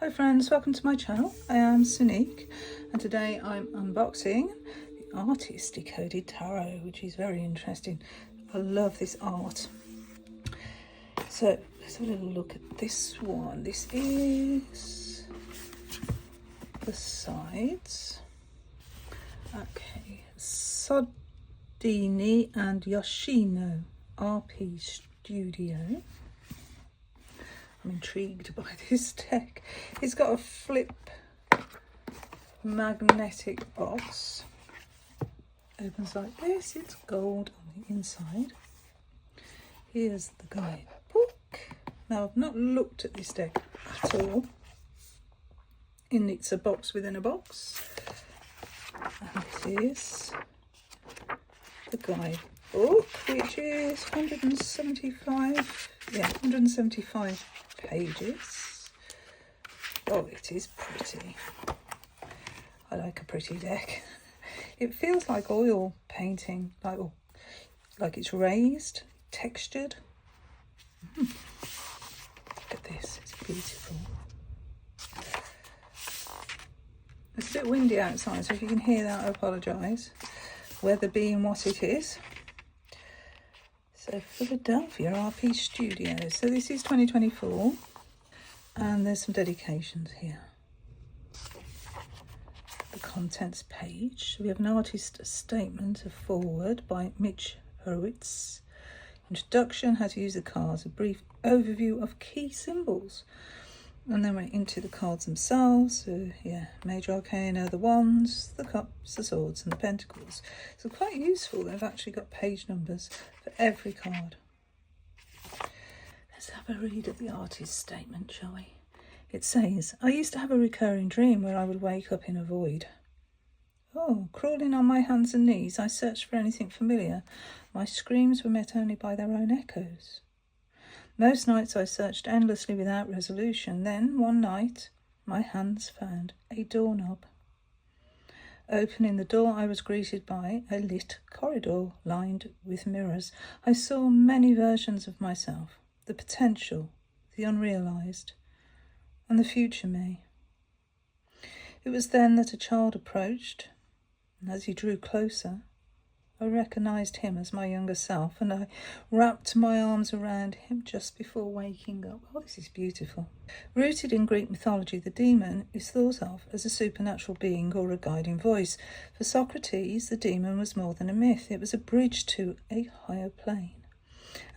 Hi friends, welcome to my channel. I am Sonique and today I'm unboxing the Artist Decoded Tarot, which is very interesting. I love this art. So let's have a little look at this one. This is the sides. Okay, Sodini and Yoshino RP Studio. I'm intrigued by this deck. It's got a flip magnetic box. Opens like this. It's gold on the inside. Here's the guidebook. Now I've not looked at this deck at all. It's a box within a box. And this is the guidebook, which is 175 pages. Oh, it is pretty. I like a pretty deck. It feels like oil painting, like it's raised, textured. Look at this, it's beautiful. It's a bit windy outside, so if you can hear that, I apologise. Weather being what it is. So Philadelphia RP Studios. So this is 2024 and there's some dedications here. The contents page. We have an artist statement, a foreword by Mitch Hurwitz. Introduction, how to use the cards, a brief overview of key symbols. And then we're into the cards themselves. So yeah, major arcana, the wands, the cups, the swords and the pentacles. So quite useful. They've actually got page numbers for every card. Let's have a read of the artist's statement, shall we? It says, I used to have a recurring dream where I would wake up in a void. Oh, crawling on my hands and knees, I searched for anything familiar. My screams were met only by their own echoes. Most nights I searched endlessly without resolution. Then, one night, my hands found a doorknob. Opening the door, I was greeted by a lit corridor lined with mirrors. I saw many versions of myself, the potential, the unrealised, and the future me. It was then that a child approached, and as he drew closer, I recognised him as my younger self, and I wrapped my arms around him just before waking up. Oh, this is beautiful. Rooted in Greek mythology, the demon is thought of as a supernatural being or a guiding voice. For Socrates, the demon was more than a myth. It was a bridge to a higher plane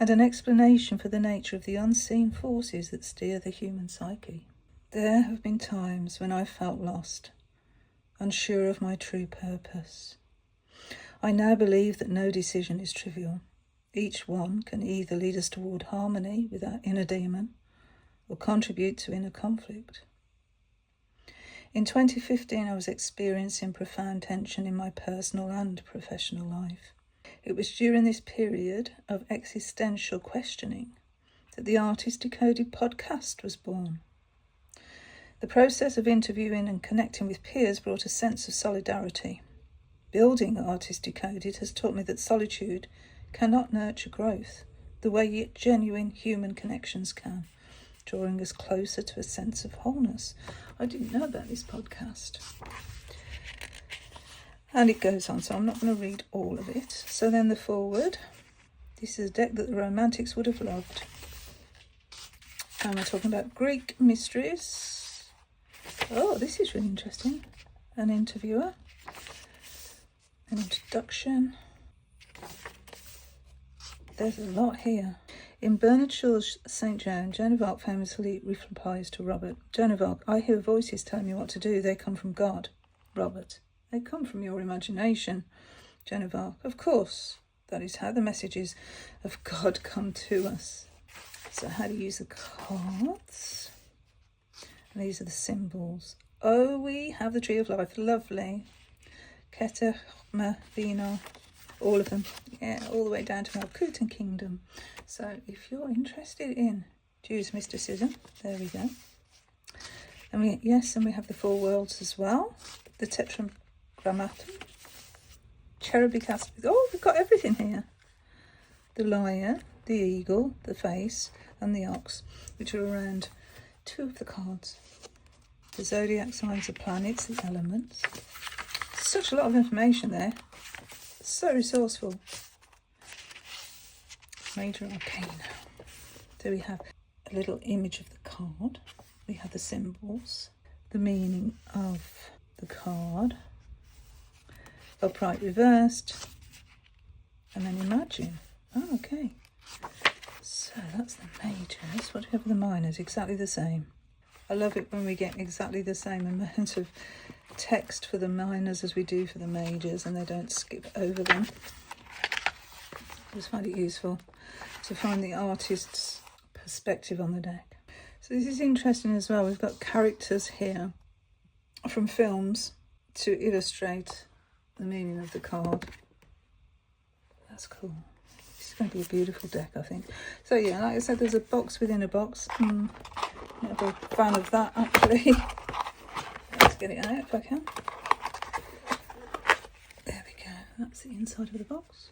and an explanation for the nature of the unseen forces that steer the human psyche. There have been times when I felt lost, unsure of my true purpose. I now believe that no decision is trivial. Each one can either lead us toward harmony with our inner demon or contribute to inner conflict. In 2015, I was experiencing profound tension in my personal and professional life. It was during this period of existential questioning that the Artist Decoded podcast was born. The process of interviewing and connecting with peers brought a sense of solidarity. Building Artist Decoded has taught me that solitude cannot nurture growth the way genuine human connections can, drawing us closer to a sense of wholeness. I didn't know about this podcast. And it goes on, so I'm not going to read all of it. So then the foreword. This is a deck that the Romantics would have loved. And we're talking about Greek mysteries. Oh, this is really interesting. An interviewer. An introduction. There's a lot here. In Bernard Shaw's St. Joan, Joan of Arc famously replies to Robert, Joan of Arc, I hear voices telling me what to do. They come from God. Robert, they come from your imagination. Joan of Arc, of course. That is how the messages of God come to us. So how to use the cards. And these are the symbols. Oh, we have the Tree of Life. Lovely. Keter, Vina, all of them, yeah, all the way down to Malkutan Kingdom. So if you're interested in Jews mysticism, there we go. And we have the four worlds as well, the Tetragrammaton, cherubic aspect. Oh, we've got everything here. The lion, the eagle, the face, and the ox, which are around two of the cards. The zodiac signs, the planets, the elements. Such a lot of information there. So resourceful. Major arcana. So we have a little image of the card. We have the symbols, the meaning of the card, upright, reversed, and then imagine. Oh, okay. So that's the majors. What do we have with the minors? Exactly the same. I love it when we get exactly the same amount of text for the minors as we do for the majors, and they don't skip over them. I just find it useful to find the artist's perspective on the deck. So this is interesting as well. We've got characters here from films to illustrate the meaning of the card. That's cool. This is going to be a beautiful deck, I think. So yeah, like I said, there's a box within a box. I'm not a fan of that, actually. Let's get it out if I can. There we go. That's the inside of the box.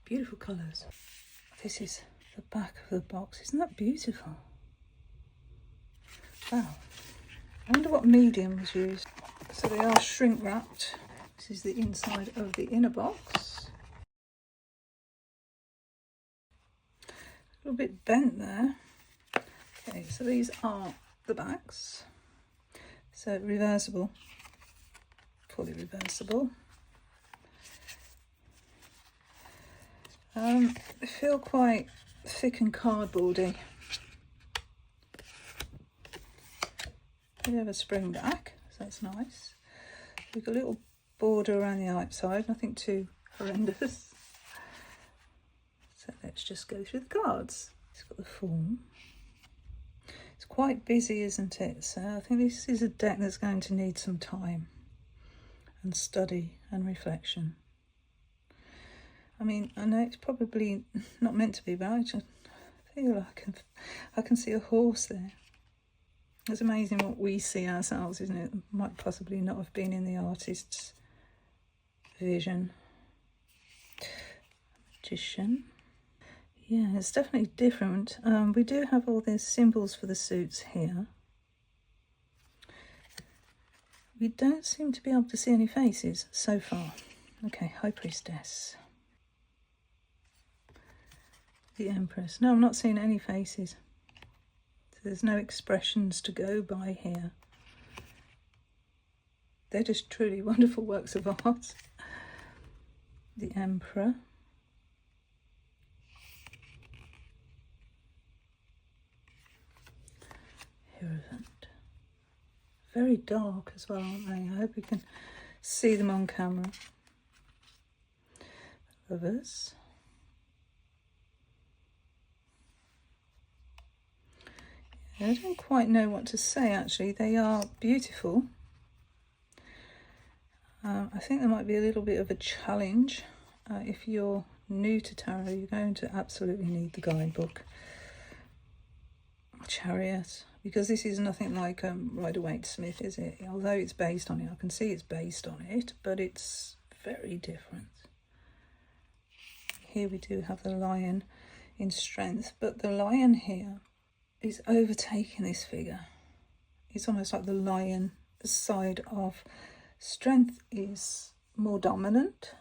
Beautiful colours. This is the back of the box. Isn't that beautiful? Wow. I wonder what medium was used. So they are shrink wrapped. This is the inside of the inner box. A little bit bent there. Okay, so these are the backs. So reversible, fully reversible. They feel quite thick and cardboardy. We have a spring back, so that's nice. We've got a little border around the outside, nothing too horrendous. So let's just go through the cards. It's got the form. It's quite busy, isn't it? So I think this is a deck that's going to need some time and study and reflection. I mean, I know it's probably not meant to be, but I just feel like I can see a horse there. It's amazing what we see ourselves, isn't it? It might possibly not have been in the artist's vision. Magician. Yeah, it's definitely different. We do have all these symbols for the suits here. We don't seem to be able to see any faces so far. Okay, High Priestess. The Empress. No, I'm not seeing any faces. So there's no expressions to go by here. They're just truly wonderful works of art. The Emperor. Hierophant. Very dark as well, aren't they? I hope we can see them on camera. Lovers. I don't quite know what to say, actually. They are beautiful. I think there might be a little bit of a challenge. If you're new to tarot, you're going to absolutely need the guidebook. Chariot, because this is nothing like Rider-Waite-Smith, is it? Although it's based on it, I can see it's based on it, but it's very different. Here we do have the lion in strength, but the lion here is overtaking this figure. It's almost like the lion side of strength is more dominant.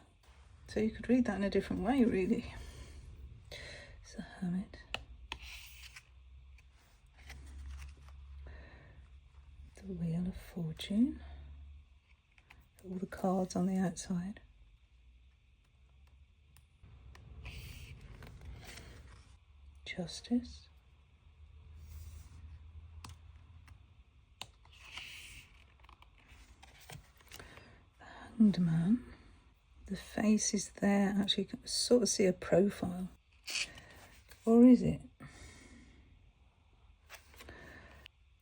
So you could read that in a different way, really. It's a hermit. The Wheel of Fortune. All the cards on the outside. Justice. Hanged Man. The face is there. Actually, you can sort of see a profile. Or is it?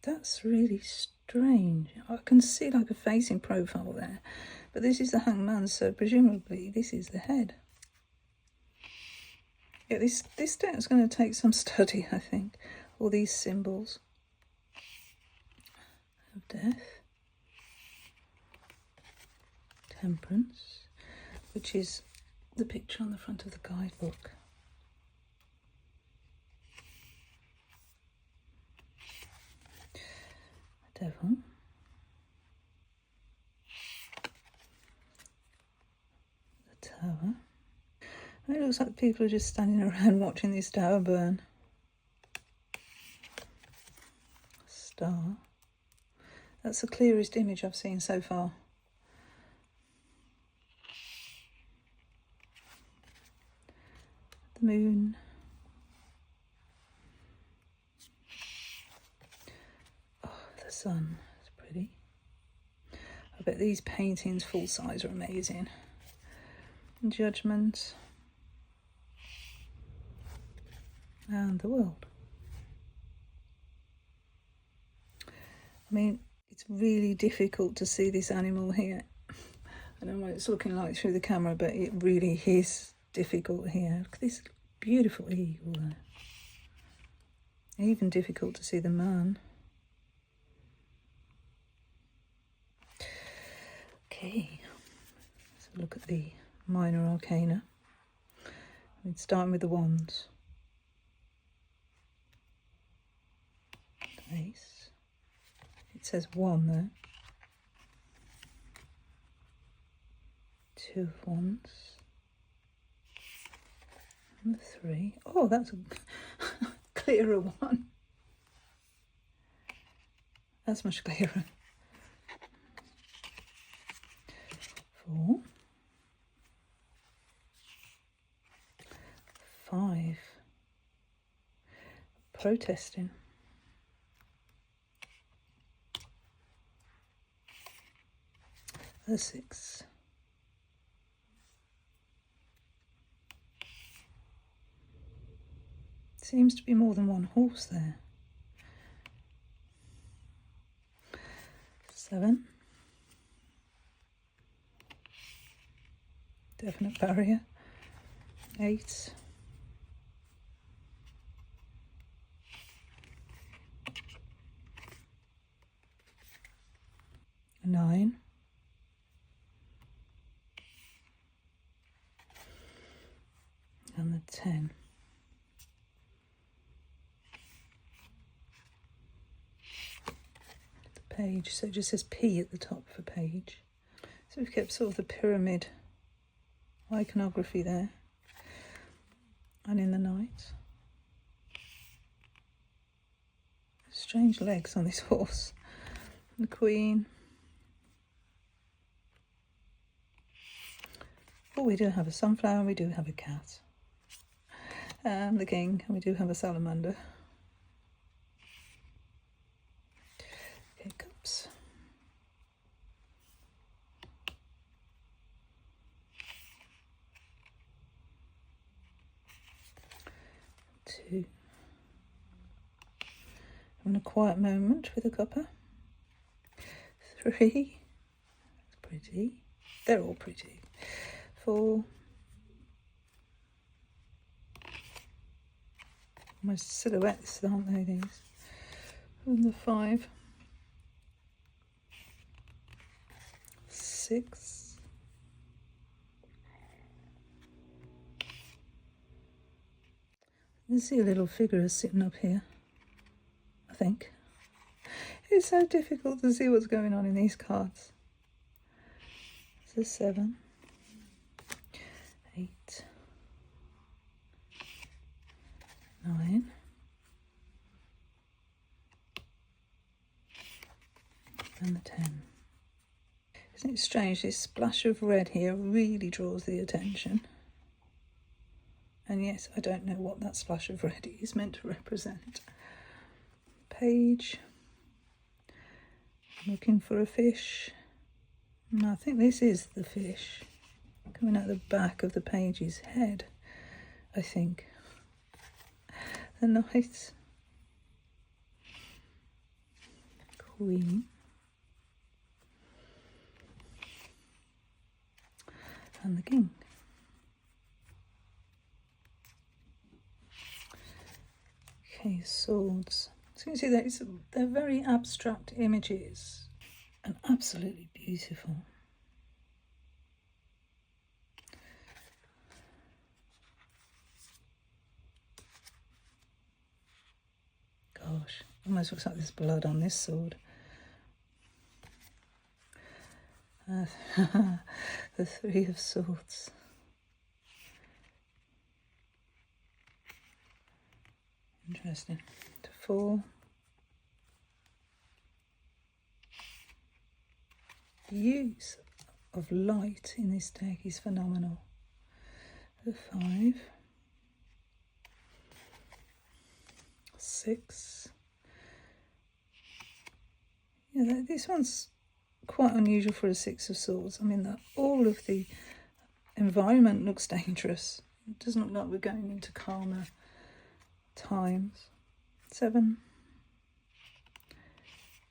That's really strange. I can see like a face in profile there. But this is the Hanged Man, so presumably this is the head. Yeah, this deck's going to take some study, I think. All these symbols of death. Temperance, which is the picture on the front of the guidebook. Devil. The Tower. It looks like people are just standing around watching this tower burn. Star. That's the clearest image I've seen so far. The moon. Oh, the sun. It's pretty. I bet these paintings full size are amazing. Judgment. And the world. I mean, it's really difficult to see this animal here. I don't know what it's looking like through the camera, but it really is difficult here. Look at this beautiful eagle there. Even difficult to see the man. Okay, so look at the minor arcana. We're starting with the wands. Ace. It says 1 there. 2 of wands. And the 3. Oh, that's a clearer one. That's much clearer. 4. 5. Protesting. The 6. Seems to be more than one horse there. 7. Definite barrier. 8. 9. And the 10. The page, so it just says P at the top for page. So we've kept sort of the pyramid iconography there. And in the night. Strange legs on this horse. The Queen. Oh, we do have a sunflower and we do have a cat. And the King, and we do have a salamander. Okay, cups. 2. Having a quiet moment with a cuppa. 3. That's pretty. They're all pretty. 4. Almost silhouettes, aren't they, these? And the 5. 6. You see a little figure sitting up here, I think. It's so difficult to see what's going on in these cards. It's a 7. 8. 9. And the 10. Isn't it strange? This splash of red here really draws the attention. And yes, I don't know what that splash of red is meant to represent. Page. Looking for a fish. And I think this is the fish. Coming out the back of the page's head, I think. The Knight. Queen. And the King. Okay, swords. So you can see that they're very abstract images and absolutely beautiful. Gosh, almost looks like there's blood on this sword. The Three of Swords. Interesting. The Four. The use of light in this deck is phenomenal. The 5. 6. Yeah, this one's quite unusual for a 6 of Swords. I mean, all of the environment looks dangerous. It doesn't look like we're going into calmer times. 7.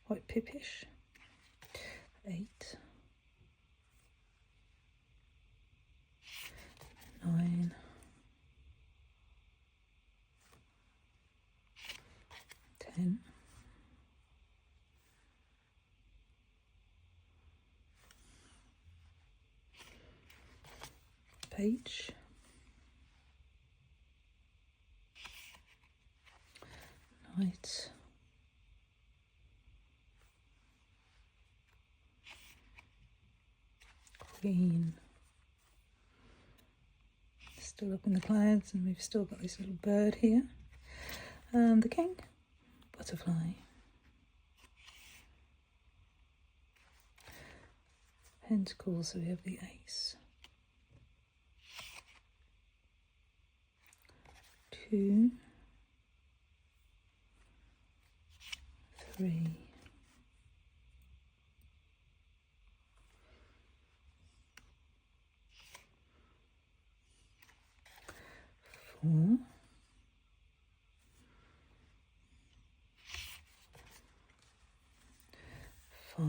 Quite pippish. 8. 9. 10. Page. 8. Queen. Still up in the clouds, and we've still got this little bird here. And the King. Butterfly. Pentacles, so we have the Ace. 2. 3. 4. 5.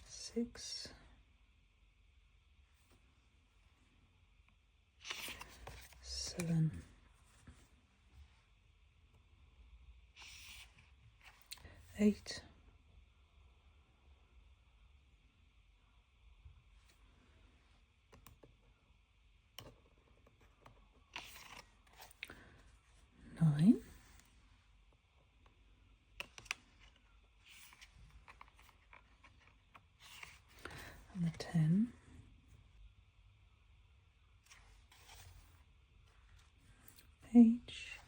6. 7. 8. 9. And the 10. Page.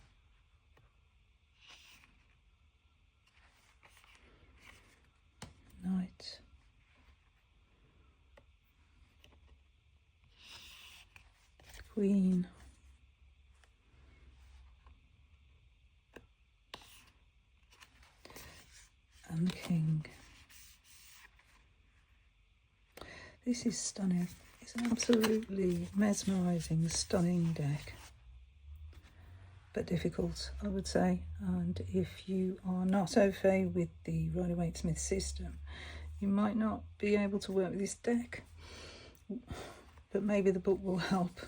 9. Queen. And the King. This is stunning. It's an absolutely mesmerising, stunning deck. But difficult, I would say. And if you are not au fait with the Rider-Waite-Smith system, you might not be able to work with this deck. But maybe the book will help.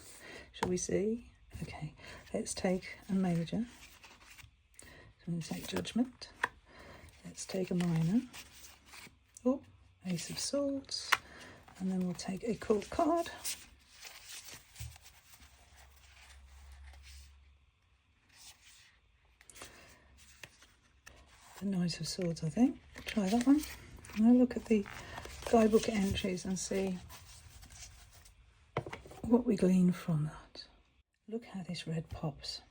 Shall we see? Okay, let's take a major. So I'm going to take Judgment. Let's take a minor. Oh, Ace of Swords. And then we'll take a court card. The Knight of Swords, I think. Try that one. And I'll look at the guidebook entries and see what we glean from that. Look how this red pops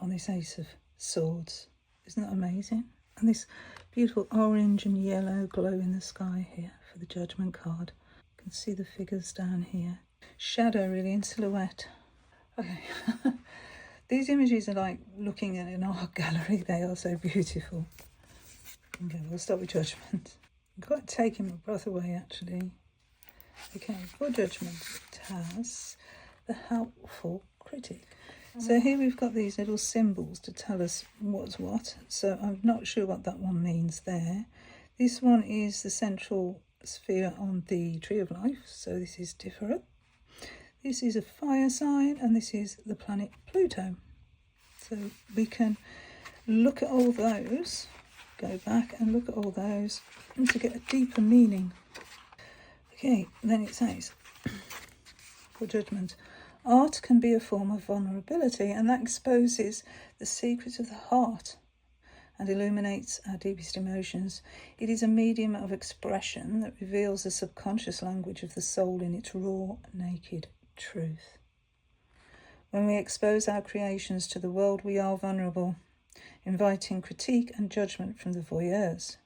on this Ace of Swords. Isn't that amazing? And this beautiful orange and yellow glow in the sky here for the Judgment card. You can see the figures down here. Shadow really in silhouette. Okay. These images are like looking at an art gallery. They are so beautiful. Okay, we'll start with Judgment. I'm quite taking my breath away actually. Okay, for Judgment it has the helpful critic. So here we've got these little symbols to tell us what's what. So I'm not sure what that one means there. This one is the central sphere on the Tree of Life. So this is Tiferet. This is a fire sign, and this is the planet Pluto. So we can look at all those, go back and look at all those and to get a deeper meaning. Okay, then it says, for Judgment, art can be a form of vulnerability, and that exposes the secrets of the heart and illuminates our deepest emotions. It is a medium of expression that reveals the subconscious language of the soul in its raw, naked truth. When we expose our creations to the world, we are vulnerable, inviting critique and judgment from the voyeurs.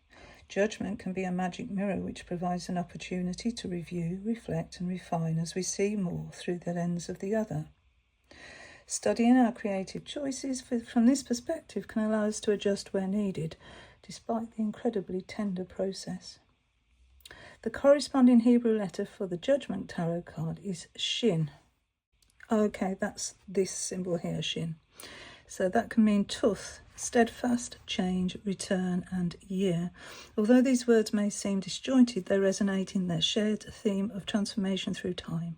Judgment can be a magic mirror which provides an opportunity to review, reflect, and refine as we see more through the lens of the other. Studying our creative choices from this perspective can allow us to adjust where needed, despite the incredibly tender process. The corresponding Hebrew letter for the Judgment Tarot card is Shin. Okay, that's this symbol here, Shin. So that can mean tuth, steadfast, change, return, and year. Although these words may seem disjointed, they resonate in their shared theme of transformation through time.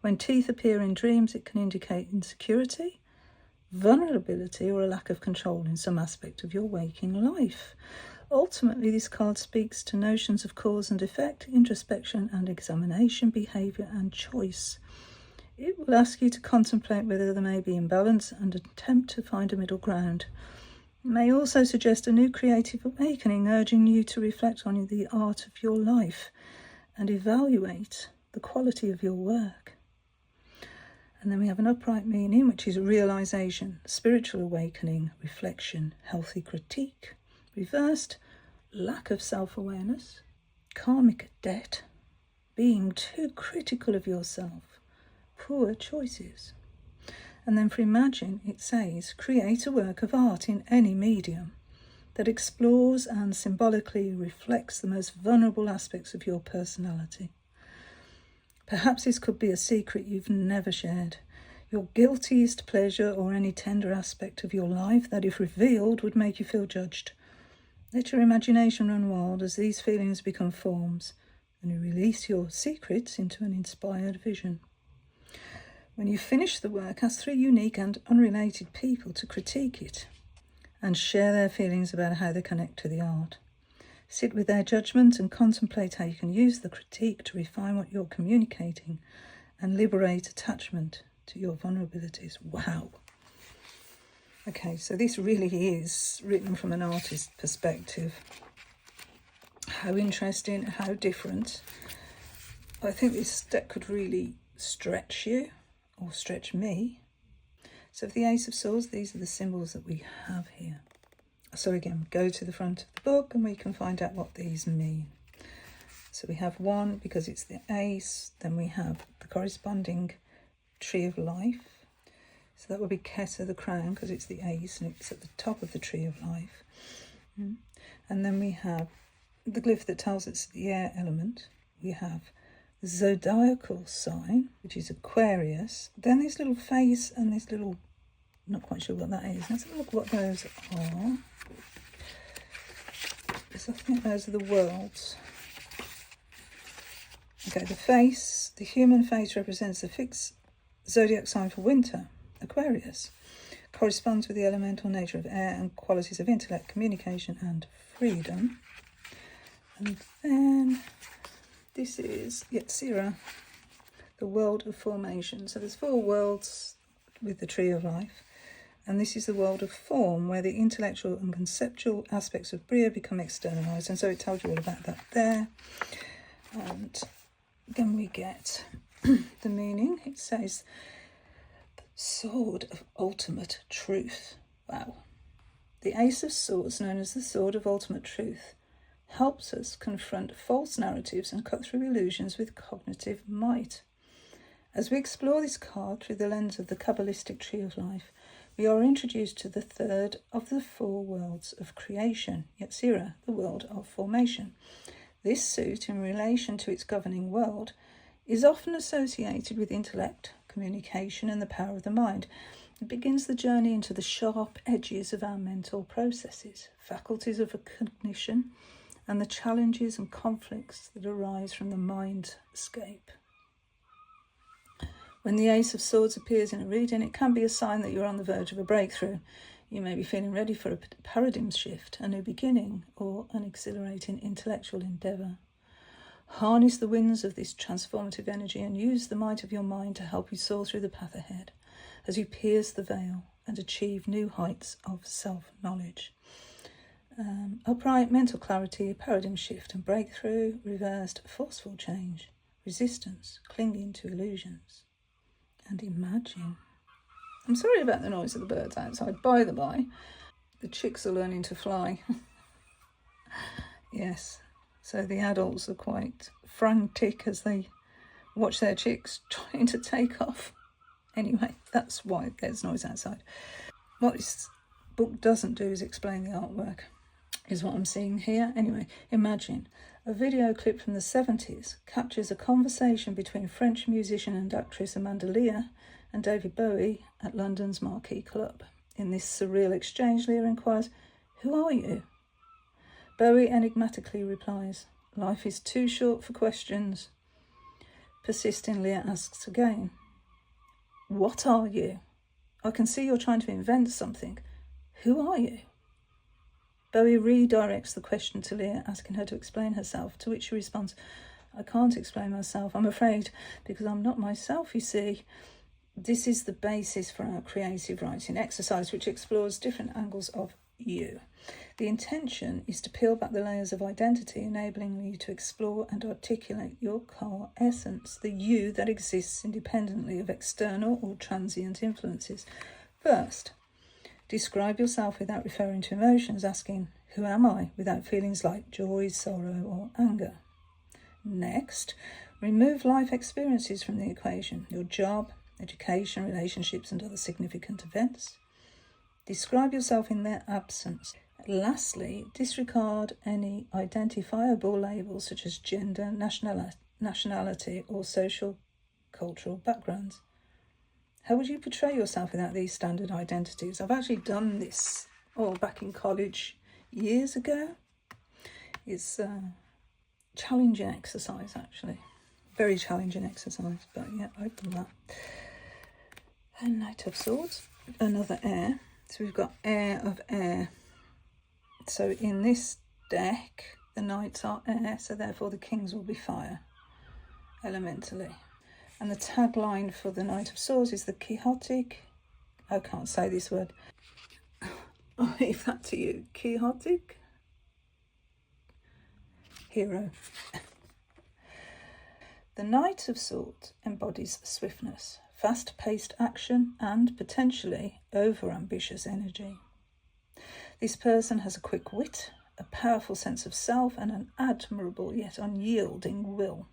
When teeth appear in dreams, it can indicate insecurity, vulnerability, or a lack of control in some aspect of your waking life. Ultimately, this card speaks to notions of cause and effect, introspection and examination, behaviour and choice. It will ask you to contemplate whether there may be imbalance and attempt to find a middle ground. It may also suggest a new creative awakening, urging you to reflect on the art of your life and evaluate the quality of your work. And then we have an upright meaning, which is realization, spiritual awakening, reflection, healthy critique. Reversed, lack of self-awareness, karmic debt, being too critical of yourself, poor choices. And then for imagine, it says, create a work of art in any medium that explores and symbolically reflects the most vulnerable aspects of your personality. Perhaps this could be a secret you've never shared, your guiltiest pleasure, or any tender aspect of your life that, if revealed, would make you feel judged. Let your imagination run wild as these feelings become forms, and you release your secrets into an inspired vision. When you finish the work, ask 3 unique and unrelated people to critique it and share their feelings about how they connect to the art. Sit with their judgment and contemplate how you can use the critique to refine what you're communicating and liberate attachment to your vulnerabilities. Wow. Okay, so this really is written from an artist's perspective. How interesting, how different. I think this deck could really stretch you, or stretch me. So for the Ace of Swords, these are the symbols that we have here. So again, go to the front of the book and we can find out what these mean. So we have 1 because it's the ace, then we have the corresponding tree of life. So that would be Keter, the crown, because it's the ace and it's at the top of the tree of life. And then we have the glyph that tells us the air element. We have the zodiacal sign, which is Aquarius. Then this little face and this little, not quite sure what that is. Let's have a look what those are. Because I think those are the worlds. Okay, the face, the human face represents the fixed zodiac sign for winter, Aquarius. Corresponds with the elemental nature of air and qualities of intellect, communication and freedom. And then this is Yetzirah, the world of formation. So there's 4 worlds with the tree of life. And this is the world of form, where the intellectual and conceptual aspects of Bria become externalized. And so it tells you all about that there. And then we get the meaning. It says, the sword of ultimate truth. Wow. The Ace of Swords, known as the sword of ultimate truth, helps us confront false narratives and cut through illusions with cognitive might. As we explore this card through the lens of the Kabbalistic tree of life, we are introduced to the 3rd of the 4 worlds of creation, Yetzirah, the world of formation. This suit, in relation to its governing world, is often associated with intellect, communication, and the power of the mind. It begins the journey into the sharp edges of our mental processes, faculties of cognition, and the challenges and conflicts that arise from the mindscape. When the Ace of Swords appears in a reading, it can be a sign that you're on the verge of a breakthrough. You may be feeling ready for a paradigm shift, a new beginning, or an exhilarating intellectual endeavour. Harness the winds of this transformative energy and use the might of your mind to help you soar through the path ahead as you pierce the veil and achieve new heights of self-knowledge. Upright, mental clarity, paradigm shift and breakthrough. Reversed, forceful change, resistance, clinging to illusions. And imagine. I'm sorry about the noise of the birds outside, by the by. The chicks are learning to fly. Yes, so the adults are quite frantic as they watch their chicks trying to take off. Anyway, that's why there's noise outside. What this book doesn't do is explain the artwork, is what I'm seeing here. Anyway, imagine a video clip from the 70s captures a conversation between French musician and actress Amanda Lear and David Bowie at London's Marquee Club. In this surreal exchange, Lear inquires, "Who are you?" Bowie enigmatically replies, "Life is too short for questions." Persisting, Lear asks again, "What are you? I can see you're trying to invent something. Who are you?" Bowie redirects the question to Lear, asking her to explain herself, to which she responds, "I can't explain myself, I'm afraid, because I'm not myself, you see." This is the basis for our creative writing exercise, which explores different angles of you. The intention is to peel back the layers of identity, enabling you to explore and articulate your core essence, the you that exists independently of external or transient influences. First, describe yourself without referring to emotions, asking, "Who am I?" without feelings like joy, sorrow, or anger. Next, remove life experiences from the equation, your job, education, relationships, and other significant events. Describe yourself in their absence. Lastly, disregard any identifiable labels such as gender, nationality, or social cultural backgrounds. How would you portray yourself without these standard identities? I've actually done this back in college years ago. It's a challenging exercise, actually. Very challenging exercise, but yeah, I've done that. And Knight of Swords, another air. So we've got air of air. So in this deck, the knights are air, so therefore the kings will be fire, elementally. And the tagline for the Knight of Swords is the Quixotic. I can't say this word. I'll leave that to you. Quixotic hero. The Knight of Swords embodies swiftness, fast-paced action, and potentially over-ambitious energy. This person has a quick wit, a powerful sense of self, and an admirable yet unyielding will.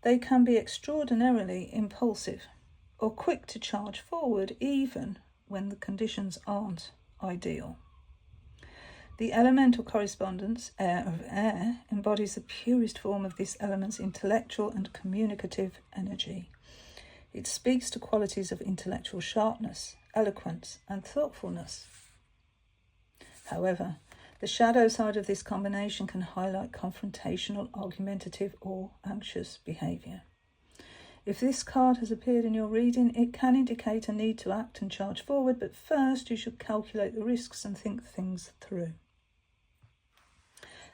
They can be extraordinarily impulsive or quick to charge forward even when the conditions aren't ideal. The elemental correspondence, air of air, embodies the purest form of this element's intellectual and communicative energy. It speaks to qualities of intellectual sharpness, eloquence, and thoughtfulness. However, the shadow side of this combination can highlight confrontational, argumentative, or anxious behaviour. If this card has appeared in your reading, it can indicate a need to act and charge forward, but first you should calculate the risks and think things through.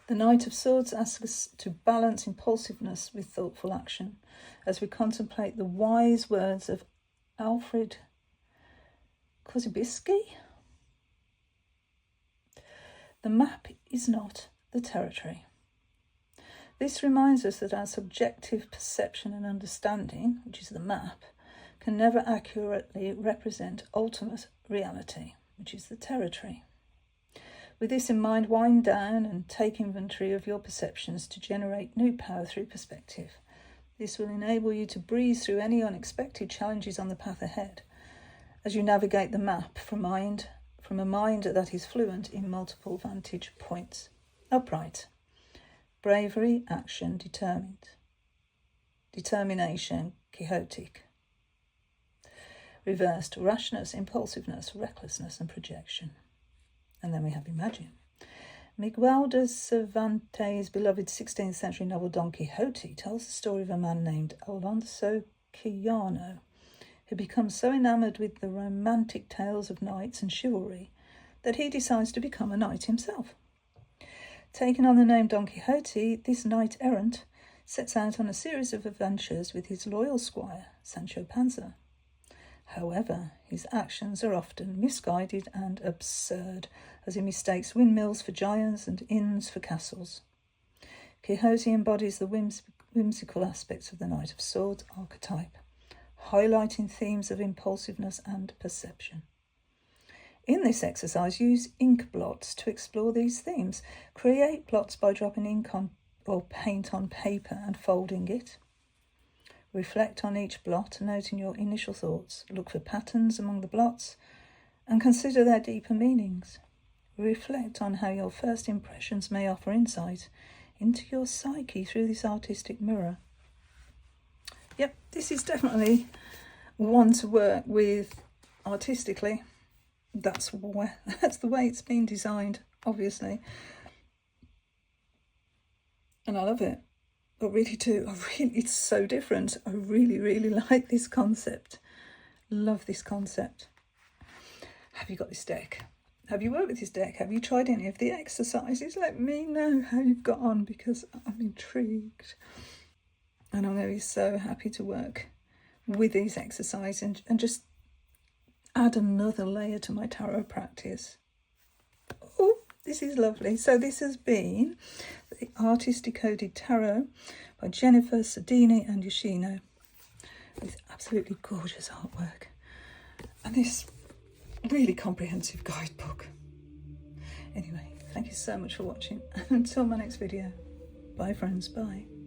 The Knight of Swords asks us to balance impulsiveness with thoughtful action as we contemplate the wise words of Alfred Korzybski. The map is not the territory. This reminds us that our subjective perception and understanding, which is the map, can never accurately represent ultimate reality, which is the territory. With this in mind, wind down and take inventory of your perceptions to generate new power through perspective. This will enable you to breeze through any unexpected challenges on the path ahead as you navigate the map from a mind that is fluent in multiple vantage points. Upright. Bravery, action, determined. Determination, quixotic. Reversed, rashness, impulsiveness, recklessness, and projection. And then we have imagine. Miguel de Cervantes' beloved 16th century novel Don Quixote tells the story of a man named Alonso Quijano, who becomes so enamoured with the romantic tales of knights and chivalry that he decides to become a knight himself. Taking on the name Don Quixote, this knight-errant sets out on a series of adventures with his loyal squire, Sancho Panza. However, his actions are often misguided and absurd, as he mistakes windmills for giants and inns for castles. Quixote embodies the whimsical aspects of the Knight of Swords archetype, highlighting themes of impulsiveness and perception. In this exercise, use ink blots to explore these themes. Create blots by dropping ink on or paint on paper and folding it. Reflect on each blot, noting your initial thoughts. Look for patterns among the blots and consider their deeper meanings. Reflect on how your first impressions may offer insight into your psyche through this artistic mirror. Yep, this is definitely one to work with artistically. That's the way it's been designed, obviously. And I love it. I really do. It's so different. I really, really like this concept. Love this concept. Have you got this deck? Have you worked with this deck? Have you tried any of the exercises? Let me know how you've got on, because I'm intrigued. And I'm going to be so happy to work with these exercises and just add another layer to my tarot practice. Oh, this is lovely. So this has been the Artist Decoded Tarot by Jennifer Sodini and Yoshino, with absolutely gorgeous artwork and this really comprehensive guidebook. Anyway, thank you so much for watching. Until my next video. Bye friends, bye.